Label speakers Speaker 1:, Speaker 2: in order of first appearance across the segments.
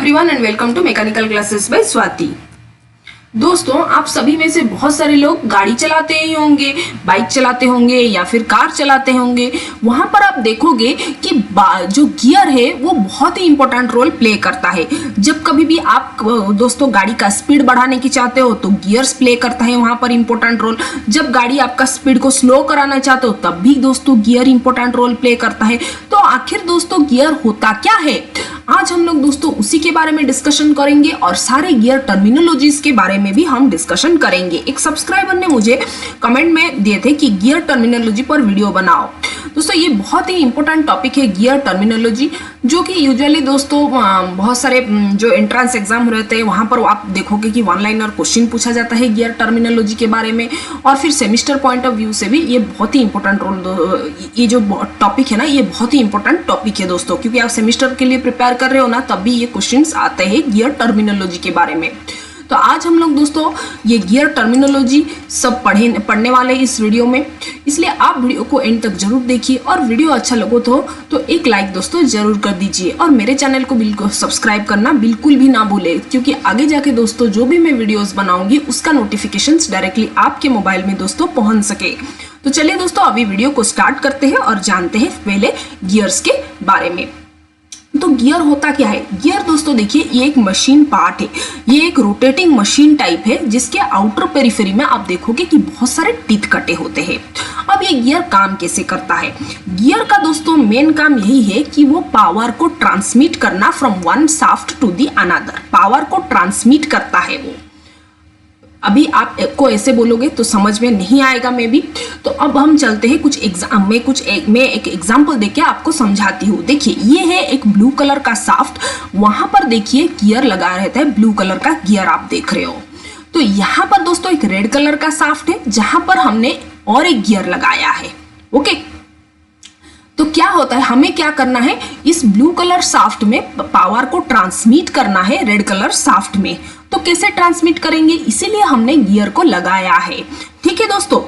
Speaker 1: Everyone and welcome to mechanical classes by Swati. दोस्तों, आप सभी में से बहुत सारे लोग गाड़ी चलाते ही होंगे, बाइक चलाते होंगे या फिर कार चलाते होंगे। वहां पर आप देखोगे कि जो गियर है वो बहुत ही इंपॉर्टेंट रोल प्ले करता है। जब कभी भी आप दोस्तों गाड़ी का स्पीड बढ़ाने की चाहते हो तो गियर्स प्ले करता है वहां पर इंपॉर्टेंट रोल। जब गाड़ी आपका स्पीड को स्लो कराना चाहते हो तब भी दोस्तों गियर इंपॉर्टेंट रोल प्ले करता है। तो आखिर दोस्तों गियर होता क्या है, आज हम लोग दोस्तों उसी के बारे में डिस्कशन करेंगे और सारे गियर टर्मिनोलॉजीज के बारे में भी हम डिस्कशन करेंगे। एक सब्सक्राइबर ने मुझे कमेंट में दिए थे कि गियर टर्मिनोलॉजी पर वीडियो बनाओ। दोस्तों ये बहुत ही इंपॉर्टेंट टॉपिक है गियर टर्मिनोलॉजी, जो कि यूजुअली दोस्तों बहुत सारे जो एंट्रेंस एग्जाम रहते हैं वहां पर आप देखोगे कि वन लाइनर क्वेश्चन पूछा जाता है गियर टर्मिनोलॉजी के बारे में। और फिर सेमिस्टर पॉइंट ऑफ व्यू से भी ये बहुत ही इंपॉर्टेंट रोल, ये जो टॉपिक है ना ये बहुत ही इंपॉर्टेंट टॉपिक है दोस्तों, क्योंकि आप सेमिस्टर के लिए प्रिपेयर कर रहे हो ना तब भी ये क्वेश्चंस आते हैं गियर टर्मिनोलॉजी के बारे में। तो आज हम लोग दोस्तों ये गियर टर्मिनोलॉजी सब पढ़ने वाले हैं इस वीडियो में, इसलिए आप वीडियो को एंड तक जरूर देखिए और वीडियो अच्छा लगो तो एक लाइक दोस्तों जरूर कर दीजिए और मेरे चैनल को बिल्कुल सब्सक्राइब करना बिल्कुल भी ना भूले, क्योंकि आगे जाके दोस्तों जो भी मैं वीडियोस बनाऊंगी उसका नोटिफिकेशंस डायरेक्टली आपके मोबाइल में दोस्तों पहुंच सके। तो चलिए दोस्तों अभी वीडियो को स्टार्ट करते हैं और जानते हैं पहले गियर्स के बारे में। तो गियर होता क्या है? गियर दोस्तों देखिए ये एक मशीन पार्ट है, ये एक रोटेटिंग मशीन टाइप है जिसके आउटर पेरिफेरी में आप देखोगे कि बहुत सारे टीथ कटे होते हैं। अब ये गियर काम कैसे करता है? गियर का दोस्तों मेन काम यही है कि वो पावर को ट्रांसमिट करना from one shaft to the another, power को ट्रांसमिट करता है वो। अभी आप को ऐसे बोलोगे तो समझ में नहीं आएगा मे भी, तो अब हम चलते हैं कुछ एग्जाम में मैं एक एग्जांपल देके आपको समझाती हूँ। देखिए ये है एक ब्लू कलर का शाफ्ट, वहां पर देखिए गियर लगा रहता है, ब्लू कलर का गियर आप देख रहे हो। तो यहाँ पर दोस्तों एक रेड कलर का शाफ्ट है जहां पर हमने और एक गियर लगाया है। ओके, तो क्या होता है, हमें क्या करना है, इस ब्लू कलर शाफ्ट में पावर को ट्रांसमिट करना है रेड कलर शाफ्ट में। तो कैसे ट्रांसमिट करेंगे, इसीलिए हमने गियर को लगाया है। ठीक है दोस्तों,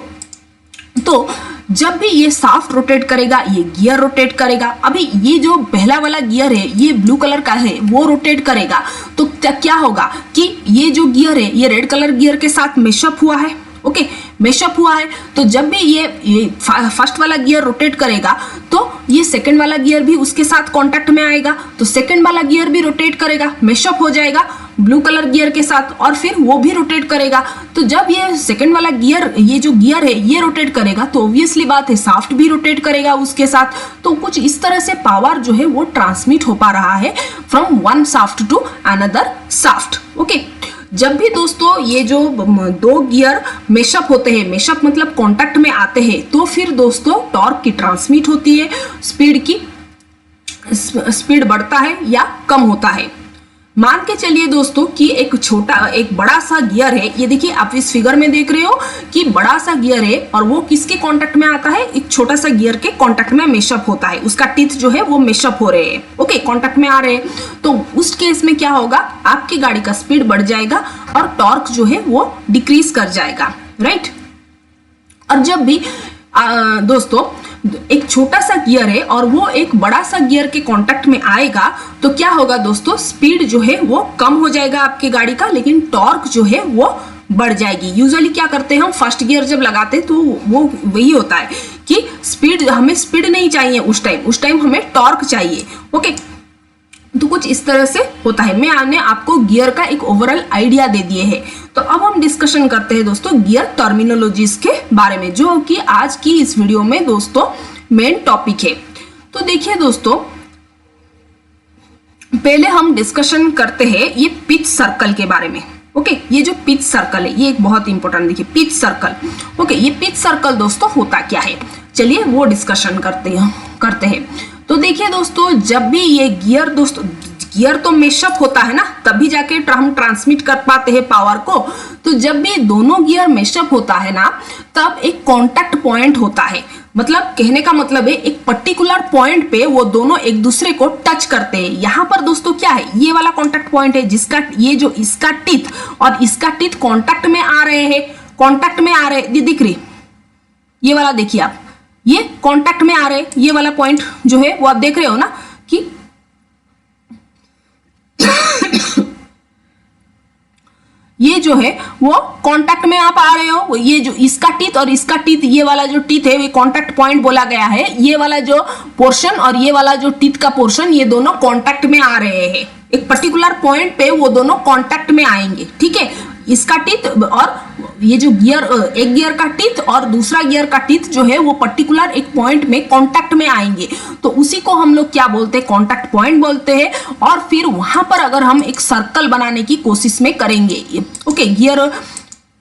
Speaker 1: तो जब भी ये शाफ्ट रोटेट करेगा ये गियर रोटेट करेगा। अभी ये जो पहला वाला गियर है ये ब्लू कलर का है वो रोटेट करेगा, तो क्या होगा कि ये जो गियर है ये रेड कलर गियर के साथ मैशअप हुआ है। ओके, मैशअप हुआ है, तो जब भी ये फर्स्ट वाला गियर रोटेट करेगा तो ये सेकंड वाला गियर भी उसके साथ कांटेक्ट में आएगा, तो सेकंड वाला गियर भी रोटेट करेगा, मैशअप हो जाएगा ब्लू कलर गियर के साथ और फिर वो भी रोटेट करेगा। तो जब ये सेकंड वाला गियर, ये जो गियर है ये रोटेट करेगा तो ऑब्वियसली बात है शाफ्ट भी रोटेट करेगा उसके साथ। तो कुछ इस तरह से पावर जो है वो ट्रांसमिट हो पा रहा है from one shaft to another shaft. Okay, जब भी दोस्तों ये जो दो गियर मैशअप होते हैं, मैशअप मतलब कांटेक्ट में आते हैं, तो फिर दोस्तों टॉर्क की ट्रांसमिट होती है, स्पीड बढ़ता है या कम होता है। मान के चलिए दोस्तों कि एक बड़ा सा गियर है, ये देखिए आप इस फिगर में देख रहे हो कि बड़ा सा गियर है और वो किसके कांटेक्ट में आता है, एक छोटा सा गियर के कांटेक्ट में मैशअप होता है, उसका टीथ जो है वो मैशअप हो रहे हैं। ओके, कांटेक्ट में आ रहे हैं, तो उस केस में क्या होगा, आपकी गाड़ी का स्पीड बढ़ जाएगा और टॉर्क जो है वो डिक्रीज कर जाएगा, राइट। और जब भी दोस्तों एक छोटा सा गियर है और वो एक बड़ा सा गियर के कांटेक्ट में आएगा तो क्या होगा दोस्तों, स्पीड जो है वो कम हो जाएगा आपकी गाड़ी का, लेकिन टॉर्क जो है वो बढ़ जाएगी। यूजुअली क्या करते हैं हम, फर्स्ट गियर जब लगाते हैं तो वो वही होता है कि हमें स्पीड नहीं चाहिए उस टाइम हमें टॉर्क चाहिए। ओके, तो कुछ इस तरह से होता है। मैंने आपको गियर का एक ओवरऑल आइडिया दे दिए है, तो अब हम डिस्कशन करते हैं दोस्तों गियर टर्मिनोलॉजीज के बारे में, जो कि आज की इस वीडियो में दोस्तों मेन टॉपिक है। तो देखिए दोस्तों, पहले हम डिस्कशन करते हैं ये पिच सर्कल के बारे में। ओके, ये जो पिच सर्कल है ये एक बहुत इंपॉर्टेंट, देखिए पिच सर्कल। ओके, ये पिच सर्कल दोस्तों होता क्या है, चलिए वो डिस्कशन करते हैं। तो देखिए दोस्तों, जब भी ये गियर तो मैशअप होता है ना, तभी जाके हम ट्रांसमिट कर पाते हैं पावर को। तो जब भी दोनों गियर मैशअप होता है ना, तब एक कांटेक्ट पॉइंट होता है, मतलब कहने का मतलब है एक पर्टिकुलर पॉइंट पे वो दोनों एक दूसरे को टच करते हैं। यहाँ पर दोस्तों क्या है, ये वाला कांटेक्ट पॉइंट है जिसका ये जो इसका टीथ और इसका टीथ कांटेक्ट में आ रहे हैं, दिख रही, ये वाला देखिए आप, ये कांटेक्ट में आ रहे हैं, ये वाला पॉइंट जो है वो आप देख रहे हो ना कि ये जो है वो कांटेक्ट में आप आ रहे हो, ये जो इसका टीथ और इसका टीथ, ये वाला जो टीथ है वो कांटेक्ट पॉइंट बोला गया है। ये वाला जो पोर्शन और ये वाला जो टीथ का पोर्शन, ये दोनों कांटेक्ट में आ रहे हैं, एक पर्टिकुलर पॉइंट पे वो दोनों कांटेक्ट में आएंगे, ठीक है। इसका टीथ और ये जो गियर, एक गियर का टीथ और दूसरा गियर का टीथ जो है वो पर्टिकुलर एक पॉइंट में कांटेक्ट में आएंगे, तो उसी को हम लोग क्या बोलते हैं, कांटेक्ट पॉइंट बोलते हैं। और फिर वहां पर अगर हम एक सर्कल बनाने की कोशिश में करेंगे, ओके, गियर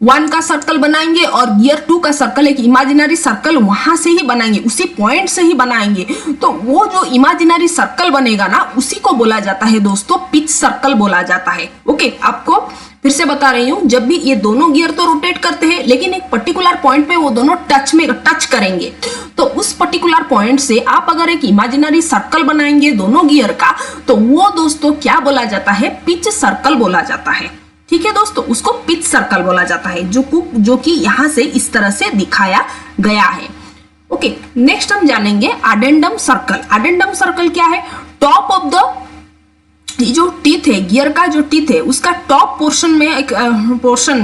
Speaker 1: 1 का सर्कल बनाएंगे और गियर 2 का सर्कल, एक इमेजिनरी सर्कल वहां से ही बनाएंगे, उसी पॉइंट से ही बनाएंगे, तो वो जो इमेजिनरी सर्कल बनेगा ना, उसी को बोला जाता है दोस्तों पिच सर्कल बोला जाता है। ओके, आपको फिर से बता रही हूं, जब भी ये दोनों गियर तो रोटेट करते हैं, लेकिन एक पर्टिकुलर पॉइंट पे वो दोनों टच करेंगे, तो उस पर्टिकुलर पॉइंट से आप अगर एक इमेजिनरी सर्कल बनाएंगे दोनों गियर का, तो वो दोस्तों क्या बोला जाता है, पिच सर्कल बोला जाता है, ठीक है दोस्तों, उसको पिच सर्कल बोला जाता है, जो कि यहां से इस तरह से दिखाया गया है। ओके, नेक्स्ट हम जानेंगे अडेंडम सर्कल। अडेंडम सर्कल क्या है, टॉप ऑफ द, ये जो टीथ है, गियर का जो टीथ है, उसका टॉप पोर्शन में, एक पोर्शन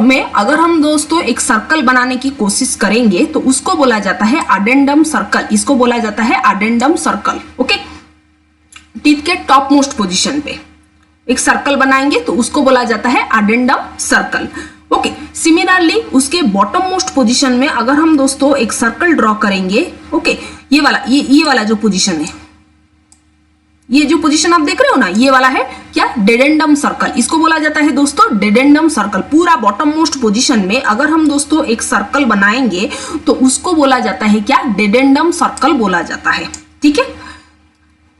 Speaker 1: में अगर हम दोस्तों एक सर्कल बनाने की कोशिश करेंगे तो उसको बोला जाता है अडेंडम सर्कल, इसको बोला जाता है अडेंडम सर्कल। ओके, टीथ के टॉप मोस्ट पोजीशन पे एक सर्कल बनाएंगे तो उसको बोला जाता है अडेंडम सर्कल। ओके, सिमिलरली उसके बॉटम मोस्ट पोजीशन में अगर हम दोस्तों एक सर्कल ड्रॉ करेंगे, ओके, ये वाला जो पोजीशन है, ये जो पोजीशन आप देख रहे हो ना, ये वाला है क्या, डेडेंडम सर्कल, इसको बोला जाता है दोस्तों डेडेंडम सर्कल। पूरा बॉटम मोस्ट पोजीशन में अगर हम दोस्तों एक सर्कल बनाएंगे तो उसको बोला जाता है क्या, डेडेंडम सर्कल बोला जाता है, ठीक है।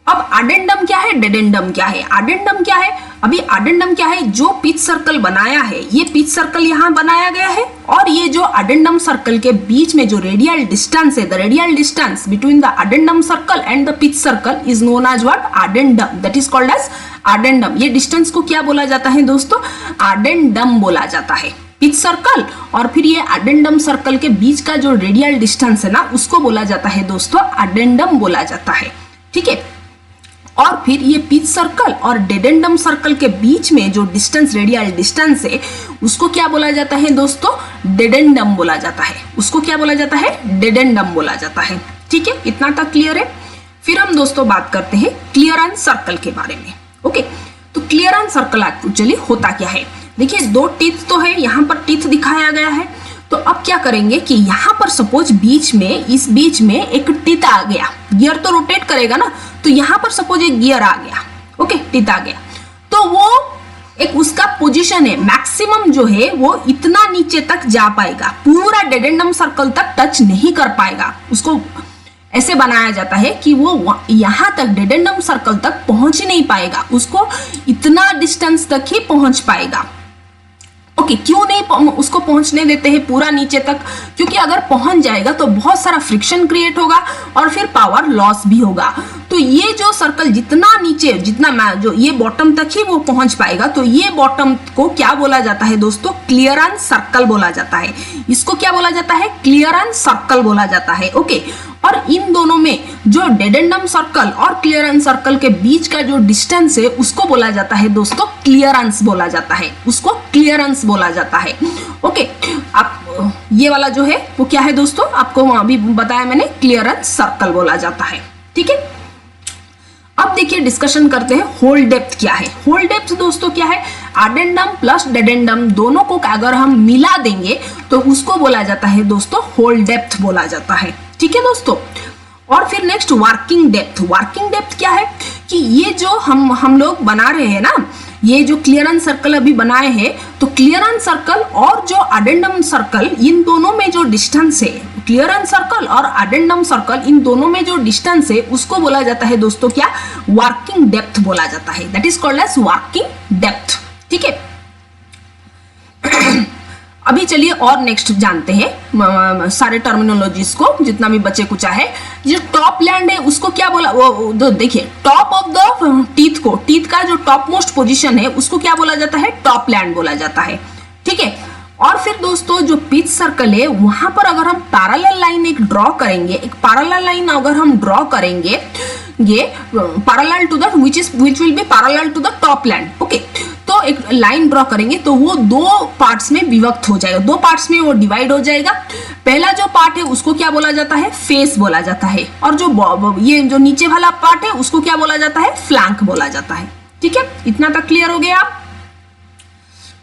Speaker 1: अब अडेंडम क्या है, डेडेंडम क्या है, अडेंडम क्या है, अभी अडेंडम क्या है, जो पिच सर्कल बनाया है, ये पिच सर्कल यहां बनाया गया है, और ये जो अडेंडम सर्कल के बीच में जो रेडियल डिस्टेंस है, the radial distance between the addendum circle and the pitch circle is known as what, addendum, that is called as addendum. ये डिस्टेंस को क्या बोला जाता है दोस्तों, अडेंडम बोला जाता है। पिच सर्कल और फिर ये अडेंडम सर्कल के बीच का जो रेडियल डिस्टेंस है ना, उसको बोला जाता है दोस्तों अडेंडम बोला जाता है, ठीक है। और फिर ये पिच सर्कल और डेडेंडम सर्कल के बीच में जो डिस्टेंस, रेडियल डिस्टेंस है, उसको क्या बोला जाता है दोस्तों, डेडेंडम बोला जाता है, उसको क्या बोला जाता है, डेडेंडम बोला जाता है, ठीक है। इतना तक क्लियर है। फिर हम दोस्तों बात करते हैं क्लियरेंस सर्कल के बारे में। ओके, तो क्लियरेंस सर्कल एक्चुअली होता क्या है, देखिए दो टीथ तो है, यहाँ पर टीथ दिखाया गया है, तो अब क्या करेंगे कि यहाँ पर सपोज बीच में, इस बीच में एक टीथ आ गया, गियर तो रोटेट करेगा ना, तो यहाँ पर सपोज एक गियर आ गया, ओके, टीथ आ गया, तो वो एक उसका पोजीशन है, मैक्सिमम जो है वो इतना नीचे तक जा पाएगा, पूरा डेडेंडम सर्कल तक टच नहीं कर पाएगा, उसको ऐसे बनाया जाता है कि वो यहां तक डेडेंडम सर्कल तक पहुंच नहीं पाएगा, उसको इतना डिस्टेंस तक ही पहुंच पाएगा। ओके, क्यों नहीं उसको पहुंचने देते हैं पूरा नीचे तक, क्योंकि अगर पहुंच जाएगा तो बहुत सारा फ्रिक्शन क्रिएट होगा और फिर पावर लॉस भी होगा। तो ये जो सर्कल जितना नीचे, जितना जो ये बॉटम तक ही वो पहुंच पाएगा, तो ये बॉटम को क्या बोला जाता है दोस्तों, क्लियरेंस सर्कल बोला जाता है। इसको क्या बोला जाता है, क्लियरेंस सर्कल बोला जाता है। ओके, और इन दोनों में जो डेडेंडम सर्कल और क्लियरेंस सर्कल के बीच का जो डिस्टेंस है, उसको बोला जाता है दोस्तों क्लियरेंस बोला जाता है, उसको क्लियरेंस बोला जाता है। ओके, आप ये वाला जो है वो क्या है दोस्तों, आपको अभी बताया मैंने, क्लियरेंस सर्कल बोला जाता है, ठीक है। अब देखिए डिस्कशन करते हैं होल डेप्थ क्या है। होल डेप्थ दोस्तों क्या है, अडेंडम प्लस डेडेंडम दोनों को अगर हम मिला देंगे तो उसको बोला जाता है दोस्तों होल डेप्थ बोला जाता है, ठीक है दोस्तों। और फिर next working depth. Working depth क्या है कि ये जो हम लोग बना रहे हैं ना, ये जो क्लियरेंस सर्कल अभी बनाए हैं, तो क्लियरेंस सर्कल और जो अडेंडम सर्कल, इन दोनों में जो डिस्टेंस है, क्लियरेंस सर्कल और अडेंडम सर्कल, इन दोनों में जो डिस्टेंस है, उसको बोला जाता है दोस्तों क्या, वर्किंग डेप्थ बोला जाता है, that is called as working depth, ठीक है। अभी चलिए और नेक्स्ट जानते हैं सारे टर्मिनोलॉजीज को, जितना भी बचे कुछ है। जो टॉप लैंड है उसको क्या बोला, वो देखिए टॉप ऑफ द टीथ को, टीथ का जो टॉप मोस्ट पोजीशन है उसको क्या बोला जाता है, टॉप लैंड बोला जाता है, ठीक है। और फिर दोस्तों जो पिच सर्कल है, वहां पर अगर हम पैरेलल लाइन एक ड्रॉ करेंगे, एक पैरेलल लाइन अगर हम ड्रॉ करेंगे, ये parallel to that which will be parallel to the top land, okay. तो लाइन ड्रॉ करेंगे तो वो दो पार्ट्स में विभक्त हो जाएगा, दो पार्ट्स में वो डिवाइड हो जाएगा। पहला जो पार्ट है उसको क्या बोला जाता है, फेस बोला जाता है, और जो ये जो नीचे वाला पार्ट है उसको क्या बोला जाता है, फ्लैंक बोला जाता है। ठीक है, इतना तक क्लियर हो गया आप?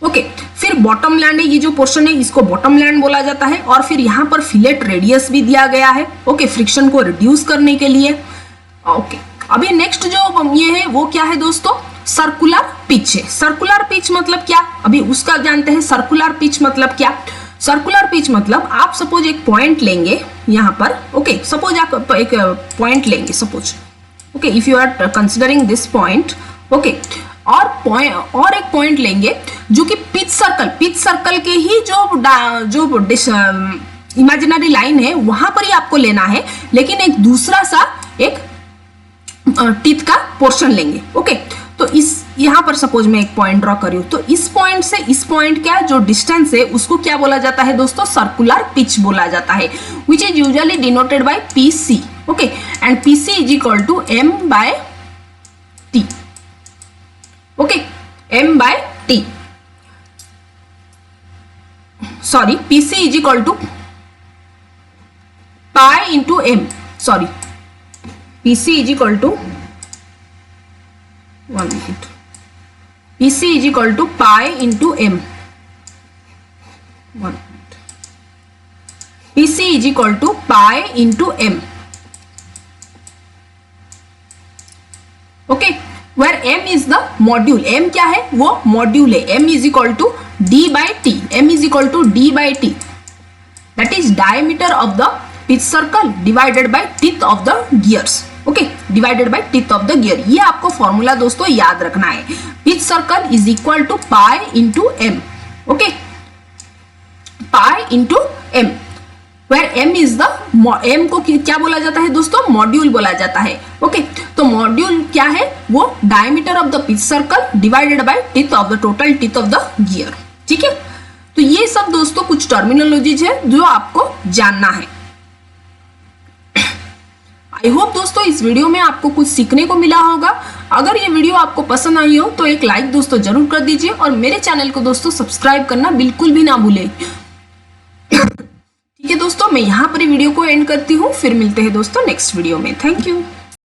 Speaker 1: ओके, फिर बॉटम लैंड है, ये जो पोर्शन है इसको बॉटम लैंड बोला जाता है, और फिर यहाँ पर फिलेट रेडियस भी दिया गया है, ओके, फ्रिक्शन को रिड्यूस करने के लिए। ओके, अभी नेक्स्ट जो ये है वो क्या है दोस्तों, सर्कुलर पिच है। सर्कुलर पिच मतलब क्या, अभी उसका जानते हैं। सर्कुलर पिच मतलब क्या, सर्कुलर पिच मतलब आप सपोज एक पॉइंट लेंगे यहाँ पर, ओके, सपोज आप एक पॉइंट लेंगे, suppose, okay, if you are considering this point, okay, और एक पॉइंट लेंगे जो कि पिच सर्कल के ही जो इमेजिनरी लाइन है वहां पर ही आपको लेना है, लेकिन एक दूसरा सा एक टीथ का पोर्शन लेंगे। ओके, तो इस यहां पर सपोज मैं एक पॉइंट ड्रॉ करी हूं, तो इस पॉइंट से इस पॉइंट का जो डिस्टेंस है उसको क्या बोला जाता है दोस्तों, सर्कुलर पिच बोला जाता है, which is usually denoted by PC. Okay, and PC is equal to m by t. Okay, m by t, sorry, pc is equal to pi into m, sorry, pc is equal to 1 minute, pc is equal to pi into m, 1 minute, pc is equal to pi into m, okay, where m is the module, m क्या है, वो module है, m is equal to d by t, m is equal to d by t, that is diameter of the pitch circle divided by teeth of the gears, okay, divided by teeth of the gear। ये आपको formula दोस्तों याद रखना है, pitch circle is equal to pi into m, okay, pi into m, where m is the, m को क्या बोला जाता है दोस्तों, मॉड्यूल बोला जाता है। ओके, तो मॉड्यूल क्या है, वो diameter of the pitch circle divided by teeth of the total teeth of the gear. ठीक है, तो ये सब दोस्तों कुछ टर्मिनोलॉजीज है जो आपको जानना है। आई होप दोस्तों इस वीडियो में आपको कुछ सीखने को मिला होगा। अगर ये वीडियो आपको पसंद आई हो तो एक लाइक दोस्तों जरूर कर दीजिए, और मेरे चैनल को दोस्तों सब्सक्राइब करना बिल्कुल भी ना भूलें। ठीक है दोस्तों, मैं यहाँ पर वीडियो को एंड करती हूँ, फिर मिलते हैं दोस्तों नेक्स्ट वीडियो में। Thank you.